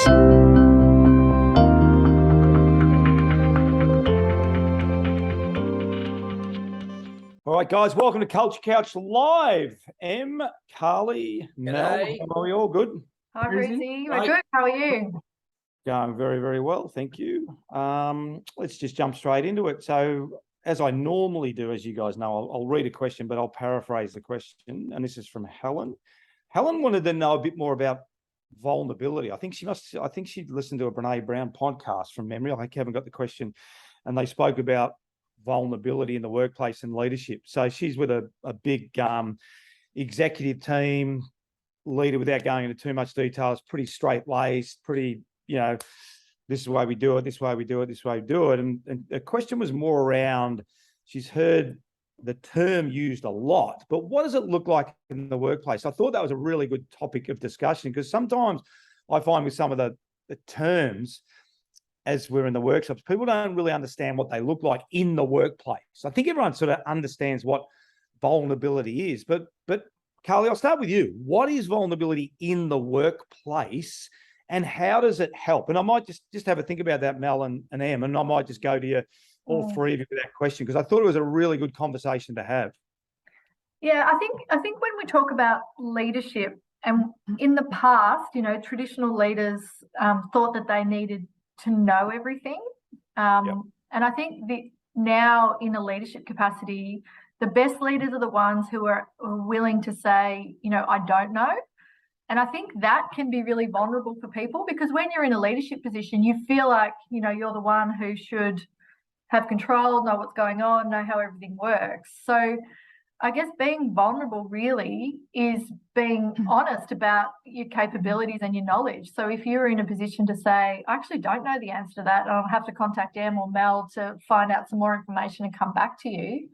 All right, guys, welcome to Culture Couch Live. Em, Carly, Mel, how are we all? Good? Hi, Brucey. We're good. How are you? Going very, very well. Thank you. Let's just jump straight into it. So, as I normally do, as you guys know, I'll read a question, but I'll paraphrase the question. And this is from Helen. Helen wanted to know a bit more about vulnerability. I think she'd listened to a Brene Brown podcast from memory. I haven't got the question. And they spoke about vulnerability in the workplace and leadership. So she's with a big executive team, leader, without going into too much detail. It's pretty straight-laced, pretty, this is the way we do it, this way we do it, this way we do it. And the question was more around, she's heard the term used a lot, but what does it look like in the workplace? I thought that was a really good topic of discussion, because sometimes I find with some of the terms, as we're in the workshops, people don't really understand what they look like in the workplace. I think everyone sort of understands what vulnerability is, but Carly, I'll start with you. What is vulnerability in the workplace, and how does it help? And I might just have a think about that, Mel and Em, and I might just go to you, all three of you, with that question, because I thought it was a really good conversation to have. Yeah, I think when we talk about leadership, and in the past, traditional leaders thought that they needed to know everything. And I think now in a leadership capacity, the best leaders are the ones who are willing to say, I don't know. And I think that can be really vulnerable for people, because when you're in a leadership position, you feel like, you're the one who should have control, know what's going on, know how everything works. So I guess being vulnerable really is being honest about your capabilities and your knowledge. So if you're in a position to say, I actually don't know the answer to that, I'll have to contact Em or Mel to find out some more information and come back to you.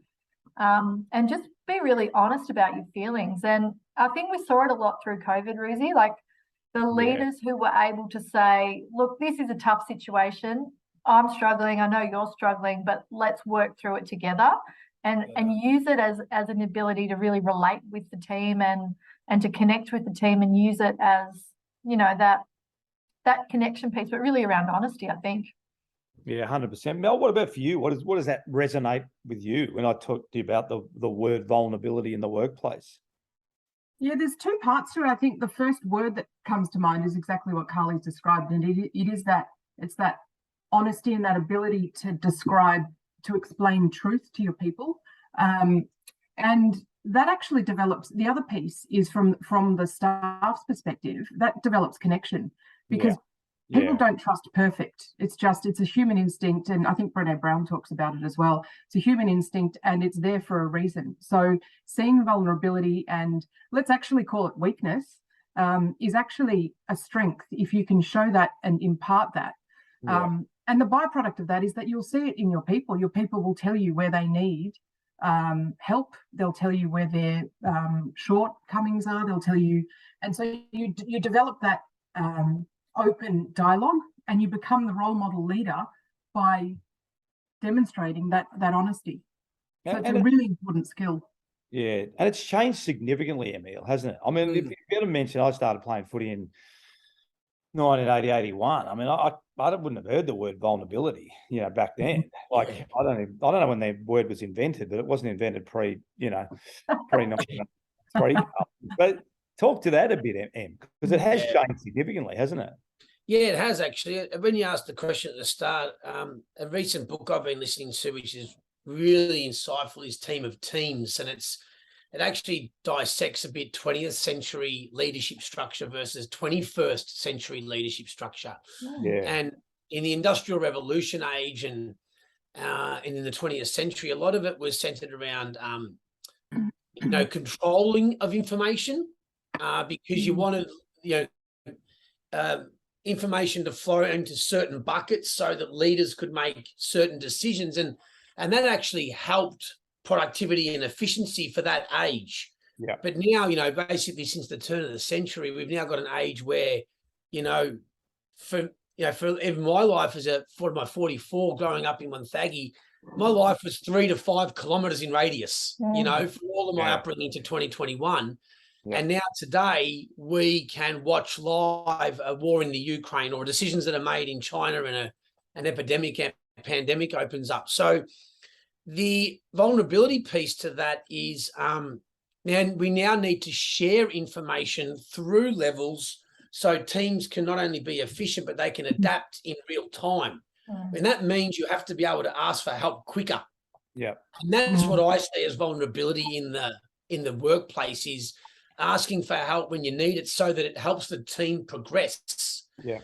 And just be really honest about your feelings. And I think we saw it a lot through COVID, Ruzi, like the leaders who were able to say, look, this is a tough situation. I'm struggling. I know you're struggling, but let's work through it together. And use it as an ability to really relate with the team and to connect with the team, and use it as, that connection piece, but really around honesty, I think. Yeah, 100%. Mel, what about for you? What does that resonate with you when I talk to you about the word vulnerability in the workplace? Yeah, there's two parts to it. I think the first word that comes to mind is exactly what Carly's described, and it's that honesty and that ability to describe, to explain truth to your people. And that actually develops, the other piece is from the staff's perspective, that develops connection, because people don't trust perfect. It's a human instinct. And I think Brene Brown talks about it as well. It's a human instinct, and it's there for a reason. So seeing vulnerability, and let's actually call it weakness, is actually a strength if you can show that and impart that. And the byproduct of that is that you'll see it in your people. Your people will tell you where they need help. They'll tell you where their shortcomings are. They'll tell you, and so you develop that open dialogue, and you become the role model leader by demonstrating that honesty. So it's a really important skill. Yeah, and it's changed significantly, Emil, hasn't it? I mean, if you ever mention, I started playing footy in 1980, 81. I mean, I wouldn't have heard the word vulnerability, back then. Like, I don't know when the word was invented, but it wasn't invented pre 1993. But talk to that a bit, Em, because it has changed significantly, hasn't it? Yeah, it has actually. When you asked the question at the start, a recent book I've been listening to, which is really insightful, is Team of Teams, and it actually dissects a bit 20th century leadership structure versus 21st century leadership structure. Yeah. And in the Industrial Revolution age and in the 20th century, a lot of it was centered around, controlling of information, because you wanted, information to flow into certain buckets so that leaders could make certain decisions. And that actually helped productivity and efficiency for that age. Yeah. But now, basically since the turn of the century, we've now got an age where, for even my life as my 44 growing up in Wonthaggi, my life was 3 to 5 kilometers in radius, for all of my upbringing to 2021. Yeah. And now today we can watch live a war in the Ukraine or decisions that are made in China and an epidemic and pandemic opens up. So the vulnerability piece to that is now we need to share information through levels so teams can not only be efficient, but they can adapt in real time. And that means you have to be able to ask for help quicker. Yeah. And that's what I see as vulnerability in the workplace, is asking for help when you need it so that it helps the team progress. Yeah.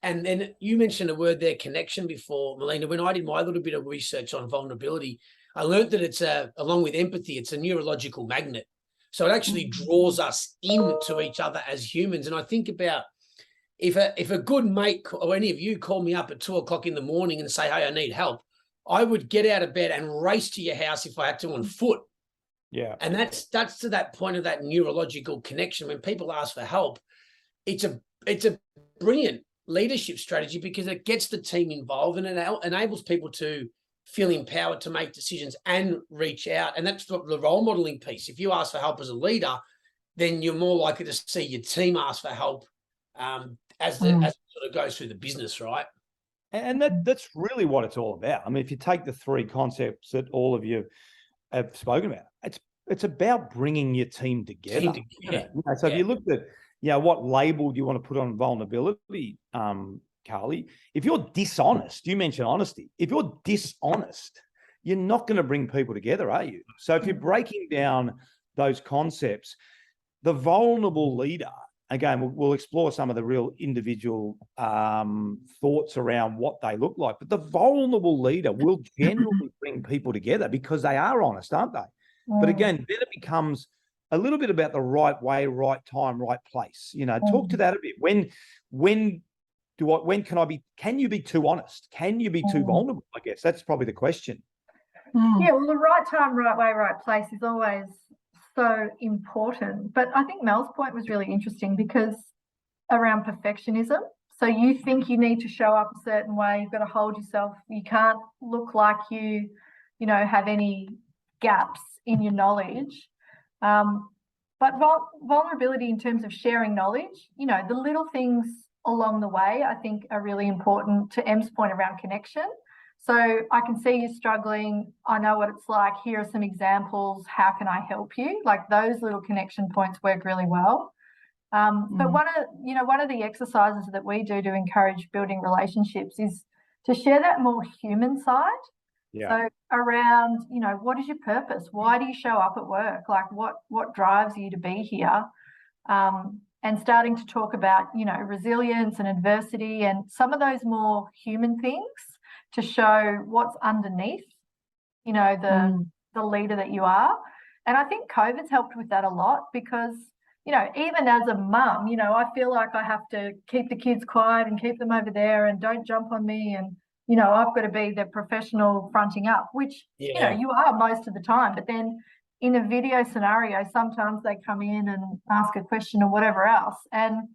And then you mentioned a word there, connection, before, Melina. When I did my little bit of research on vulnerability, I learned that it's along with empathy, it's a neurological magnet. So it actually draws us into each other as humans. And I think about if a good mate or any of you call me up at 2 o'clock in the morning and say, hey, I need help, I would get out of bed and race to your house if I had to on foot. Yeah. And that's to that point of that neurological connection. When people ask for help, it's a brilliant leadership strategy because it gets the team involved and it enables people to feel empowered to make decisions and reach out. And that's the role modeling piece. If you ask for help as a leader, then you're more likely to see your team ask for help as it sort of goes through the business, right? And that's really what it's all about. I mean, if you take the three concepts that all of you have spoken about, it's about bringing your team together. So if you looked at, what label do you want to put on vulnerability, Carly? If you're dishonest, you mentioned honesty. If you're dishonest, you're not going to bring people together, are you? So if you're breaking down those concepts, the vulnerable leader, again, we'll explore some of the real individual thoughts around what they look like. But the vulnerable leader will generally bring people together because they are honest, aren't they? But again, then it becomes a little bit about the right way, right time, right place. Talk to that a bit. When can you be too honest? Can you be too vulnerable? I guess that's probably the question. Yeah, well, the right time, right way, right place is always so important. But I think Mel's point was really interesting because around perfectionism. So you think you need to show up a certain way, you've got to hold yourself, you can't look like you have any gaps in your knowledge. But vulnerability in terms of sharing knowledge, the little things along the way, I think are really important to Em's point around connection. So I can see you struggling. I know what it's like. Here are some examples. How can I help you? Like those little connection points work really well. But one of the exercises that we do to encourage building relationships is to share that more human side. Yeah. So around, what is your purpose? Why do you show up at work? Like what drives you to be here? And starting to talk about, resilience and adversity and some of those more human things to show what's underneath, the leader that you are. And I think COVID's helped with that a lot because, even as a mum, I feel like I have to keep the kids quiet and keep them over there and don't jump on me. And, I've got to be the professional fronting up, which, you are most of the time. But then in a video scenario, sometimes they come in and ask a question or whatever else. And,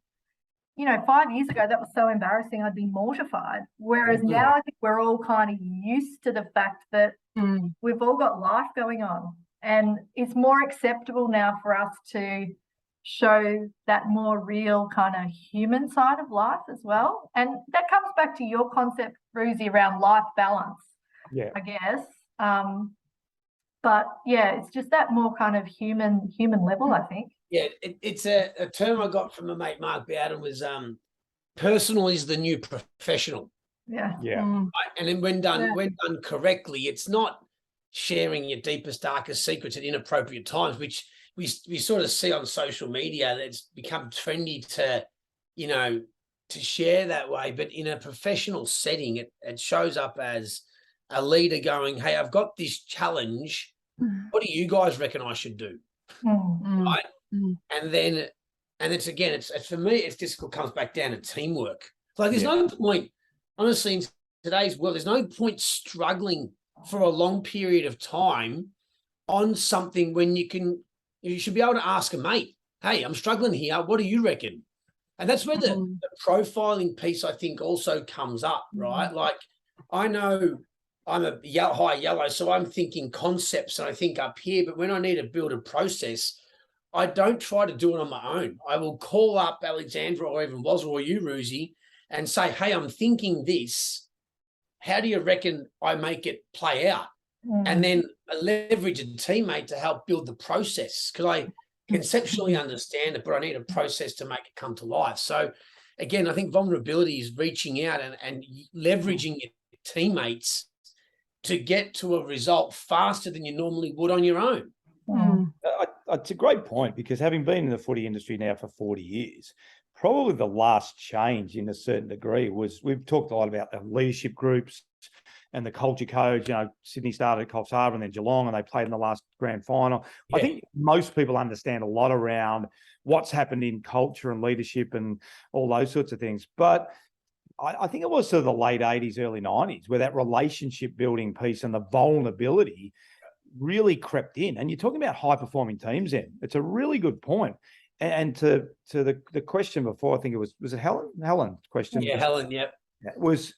5 years ago, that was so embarrassing, I'd be mortified. Whereas now I think we're all kind of used to the fact that we've all got life going on. And it's more acceptable now for us to show that more real kind of human side of life as well. And that comes back to your concept, Brucey, around life balance, I guess. But yeah, it's just that more kind of human level, I think. Yeah, it's a term I got from my mate Mark Bowden was personal is the new professional. Yeah. Yeah. Right? And then when done correctly, it's not sharing your deepest, darkest secrets at inappropriate times, which we sort of see on social media. It's become trendy to share that way. But in a professional setting, it shows up as a leader going, hey, I've got this challenge. What do you guys reckon I should do? Right. And then, it's for me, it's difficult, comes back down to teamwork. Like there's no point, honestly, in today's world, there's no point struggling for a long period of time on something when you should be able to ask a mate, hey, I'm struggling here. What do you reckon? And that's where the profiling piece, I think, also comes up, right? Like I know I'm a high yellow, so I'm thinking concepts and I think up here, but when I need to build a process, I don't try to do it on my own. I will call up Alexandra or even Wazza or you, Ruzi, and say, hey, I'm thinking this. How do you reckon I make it play out? And then leverage a teammate to help build the process, because I conceptually understand it, but I need a process to make it come to life. So again, I think vulnerability is reaching out and leveraging your teammates to get to a result faster than you normally would on your own. It's a great point, because having been in the footy industry now for 40 years, probably the last change in a certain degree was, we've talked a lot about the leadership groups and the culture codes. You know, Sydney started at Coffs Harbour and then Geelong, and they played in the last grand final. Yeah. I think most people understand a lot around what's happened in culture and leadership and all those sorts of things. But I think it was sort of the late 80s, early 90s, where that relationship building piece and the vulnerability really crept in. And you're talking about high performing teams then. It's a really good point. And to the question before, I think was it Helen's question? Yeah, Helen, yeah. Was,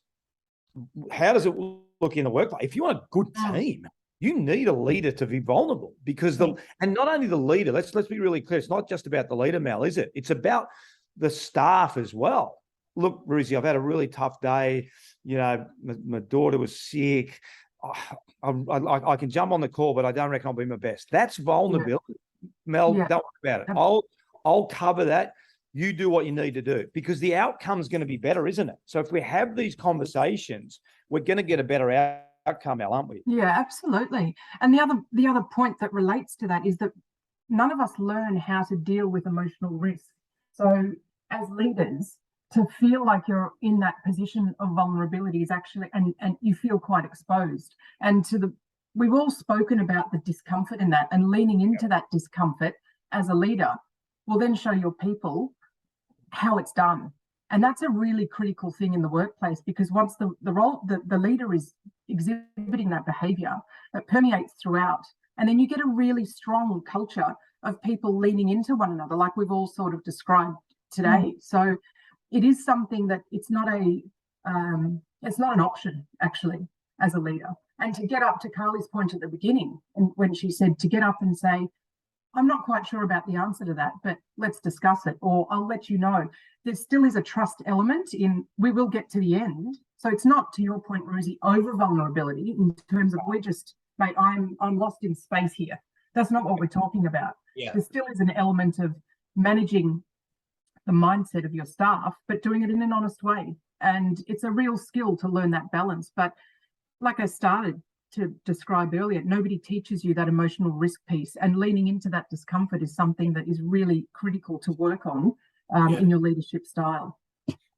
how does it look in the workplace? If you want a good team, you need a leader to be vulnerable, because and not only the leader, let's be really clear. It's not just about the leader, Mel, is it? It's about the staff as well. Look, Ruzi, I've had a really tough day. You know, my daughter was sick. I can jump on the call, but I don't reckon I'll be my best. That's vulnerability. Yeah. Mel, don't worry about it. I'll cover that. You do what you need to do, because the outcome's going to be better, isn't it? So if we have these conversations, we're going to get a better outcome, Mel, aren't we? Yeah, absolutely. And the other point that relates to that is that none of us learn how to deal with emotional risk. So as leaders, to feel like you're in that position of vulnerability is actually, and you feel quite exposed. And we've all spoken about the discomfort in that, and leaning into that discomfort as a leader will then show your people how it's done. And that's a really critical thing in the workplace, because once the leader is exhibiting that behavior, that permeates throughout, and then you get a really strong culture of people leaning into one another, like we've all sort of described today. So it is something that it's not an option, actually, as a leader. And to get up to Carly's point at the beginning, and when she said to get up and say, I'm not quite sure about the answer to that, but let's discuss it, or I'll let you know. There still is a trust element in, we will get to the end. So it's not, to your point, Rosie, over vulnerability in terms of we're just, mate, I'm lost in space here. That's not what we're talking about. Yeah. There still is an element of managing the mindset of your staff, but doing it in an honest way. And it's a real skill to learn that balance. But like I started to describe earlier, nobody teaches you that emotional risk piece, and leaning into that discomfort is something that is really critical to work on in your leadership style.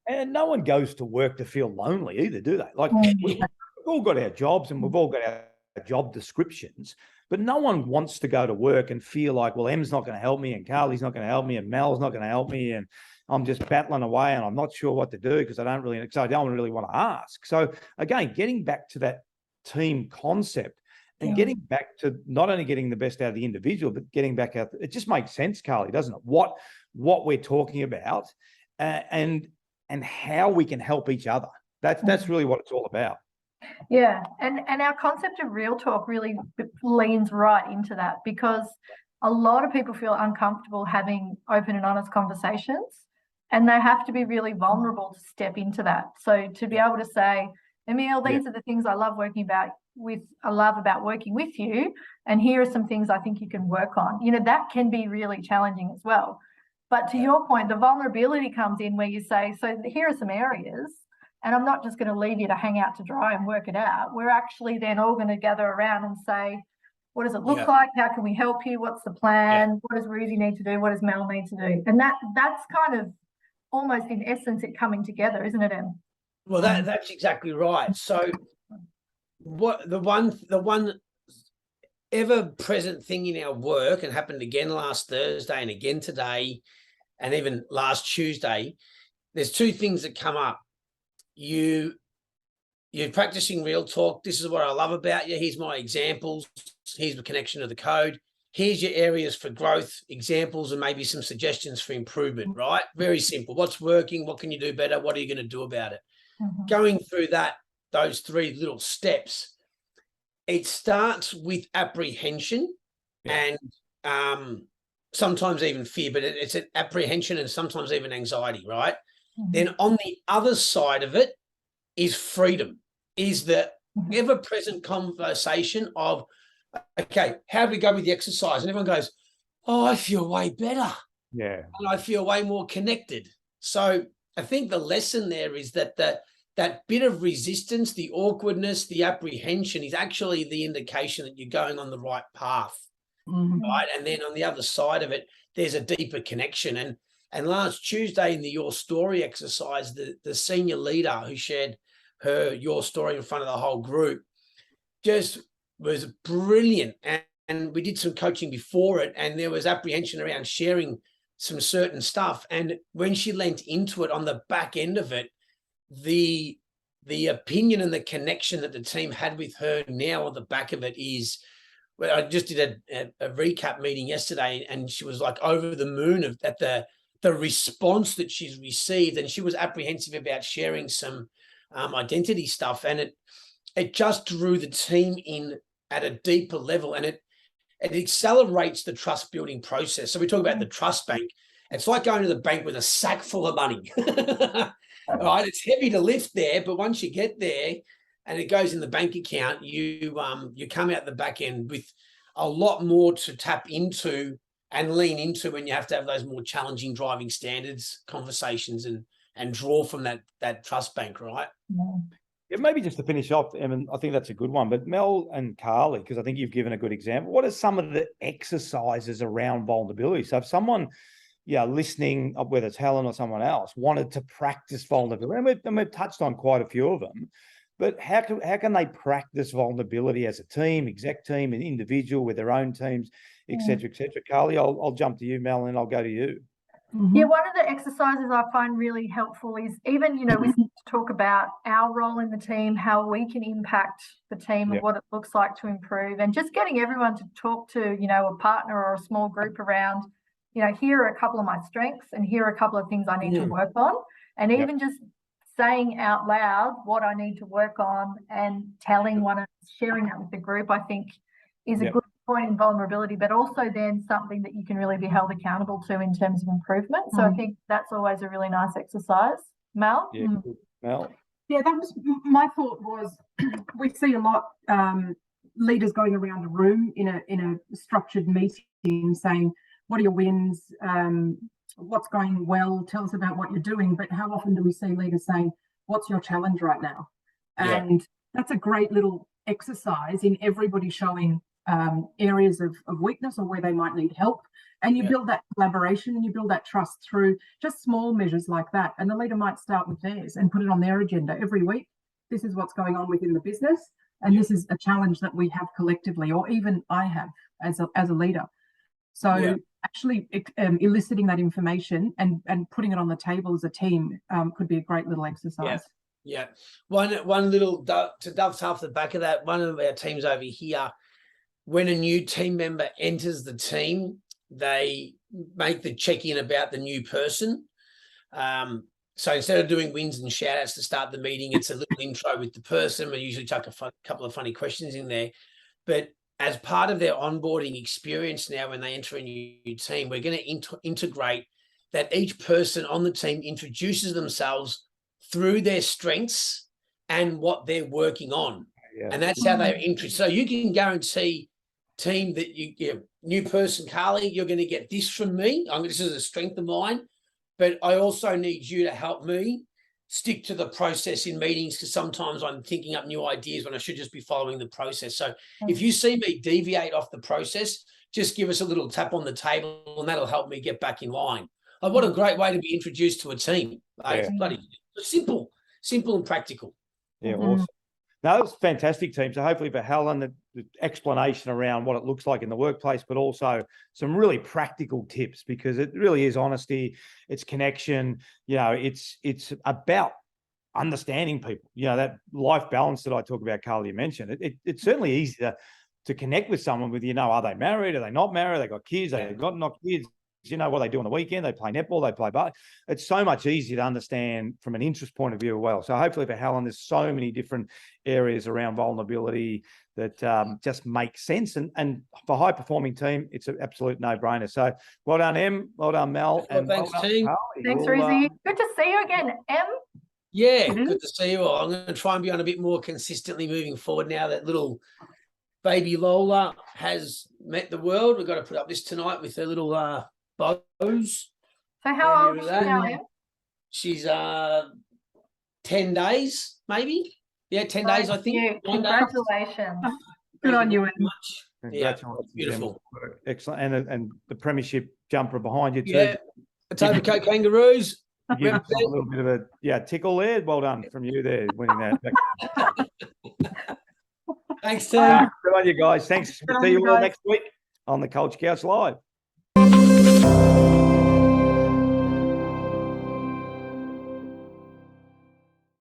And no one goes to work to feel lonely either, do they? Like we've all got our jobs and we've all got our job descriptions, but no one wants to go to work and feel like, well, Em's not going to help me, and Carly's not going to help me, and Mel's not going to help me, and I'm just battling away and I'm not sure what to do because I don't really want to ask. So again, getting back to that team concept and getting back to not only getting the best out of the individual, but getting back out, it just makes sense, Carly, doesn't it? What we're talking about and how we can help each other. That's really what it's all about. Yeah, and our concept of real talk really leans right into that, because a lot of people feel uncomfortable having open and honest conversations, and they have to be really vulnerable to step into that. So to be able to say, Emile, these are the things I love about working with you, and here are some things I think you can work on. You know, that can be really challenging as well. But to your point, the vulnerability comes in where you say, so here are some areas, and I'm not just going to leave you to hang out to dry and work it out. We're actually then all going to gather around and say, what does it look like? How can we help you? What's the plan? What does Ruzi need to do? What does Mel need to do? And that's kind of almost in essence it coming together, isn't it, Em? Well, that's exactly right. So what the one ever present thing in our work, and happened again last Thursday and again today and even last Tuesday, there's two things that come up. You're practicing real talk. This is what I love about you. Here's my examples. Here's the connection to the code. Here's your areas for growth, examples, and maybe some suggestions for improvement, right? Very simple. What's working? What can you do better? What are you going to do about it? Going through those three little steps, it starts with apprehension and sometimes even fear, but it's an apprehension and sometimes even anxiety, right? Mhm. Then on the other side of it is freedom, is the Mhm. ever-present conversation of, okay, how do we go with the exercise? And everyone goes, oh, I feel way better. Yeah. And I feel way more connected. So I think the lesson there is that that bit of resistance, the awkwardness, the apprehension is actually the indication that you're going on the right path, right? And then on the other side of it, there's a deeper connection. And last Tuesday in the Your Story exercise, the senior leader who shared your story in front of the whole group just was brilliant. And we did some coaching before it, and there was apprehension around sharing some certain stuff. And when she leant into it on the back end of it, the opinion and the connection that the team had with her now on the back of it is, well, I just did a recap meeting yesterday, and she was like over the moon at the response that she's received, and she was apprehensive about sharing some identity stuff, and it just drew the team in at a deeper level, and it accelerates the trust building process. So we talk about the trust bank. It's like going to the bank with a sack full of money. All right, it's heavy to lift there, but once you get there and it goes in the bank account, you come out the back end with a lot more to tap into and lean into when you have to have those more challenging driving standards conversations and draw from that trust bank, right? Yeah, maybe just to finish off, Evan, I think that's a good one. But Mel and Carly, because I think you've given a good example, what are some of the exercises around vulnerability? So if someone, listening, whether it's Helen or someone else, wanted to practice vulnerability, and we've touched on quite a few of them, but how can they practice vulnerability as a team, exec team, an individual with their own teams, et cetera, et cetera? Carly, I'll jump to you, Mel, and I'll go to you. Yeah, one of the exercises I find really helpful is even, we talk about our role in the team, how we can impact the team and what it looks like to improve, and just getting everyone to talk to, a partner or a small group around, here are a couple of my strengths and here are a couple of things I need to work on. And even just saying out loud what I need to work on and telling sharing that with the group, I think is a good point in vulnerability, but also then something that you can really be held accountable to in terms of improvement. So I think that's always a really nice exercise. Mel? Yeah, Mel. Yeah, that was my thought. Was we see a lot leaders going around a room in a structured meeting saying, what are your wins? What's going well? Tell us about what you're doing. But how often do we see leaders saying, what's your challenge right now? And that's a great little exercise in everybody showing areas of weakness or where they might need help. And you build that collaboration and you build that trust through just small measures like that. And the leader might start with theirs and put it on their agenda every week. This is what's going on within the business. And this is a challenge that we have collectively, or even I have as a leader. So actually eliciting that information and putting it on the table as a team could be a great little exercise. Yeah. One little, to dovetail off the back of that, one of our teams over here, when a new team member enters the team, they make the check-in about the new person. So instead of doing wins and shout-outs to start the meeting, it's a little intro with the person. We usually chuck a couple of funny questions in there. But as part of their onboarding experience now, when they enter a new team, we're going to integrate that each person on the team introduces themselves through their strengths and what they're working on. And that's how they're interested. So you can guarantee team that new person, Carly, you're going to get this from me. This is a strength of mine, but I also need you to help me stick to the process in meetings, because sometimes I'm thinking up new ideas when I should just be following the process. So if you see me deviate off the process, just give us a little tap on the table and that'll help me get back in line. What a great way to be introduced to a team. It's bloody simple and practical. Yeah, awesome. No, it's a fantastic team. So hopefully for Helen, the explanation around what it looks like in the workplace, but also some really practical tips, because it really is honesty, it's connection, it's about understanding people, that life balance that I talk about, Carly, you mentioned. It's certainly easy to connect with someone with, are they married? Are they not married? They got kids? They got not kids? you know what they do on the weekend. They play netball, they play but it's so much easier to understand from an interest point of view as well. So hopefully for Helen, there's so many different areas around vulnerability that just make sense. And for high performing team, it's an absolute no-brainer. So well done, Em. Well done, Mel. Well, and thanks, well done, team. Carly. Thanks, We'll, Rizzy. Good to see you again, Em. Yeah, Mhm. good to see you all. I'm going to try and be on a bit more consistently moving forward now that little baby Lola has met the world. We've got to put up this tonight with her little bows. So how old Maybe is with she now, that. Em? She's 10 days, maybe. Yeah, 10 days, I Nice think. you. 9 days. Congratulations. Good Thank on you, very Em. much. Congratulations. Em. beautiful. Excellent. And the premiership jumper behind you too. Yeah, Etobicoke Kangaroos. Give yourself a little bit of a tickle there. Well done from you there, winning that. Thanks, team. Good on you guys. Thanks. Good on See you you all guys. next week on the Culture Couch Live.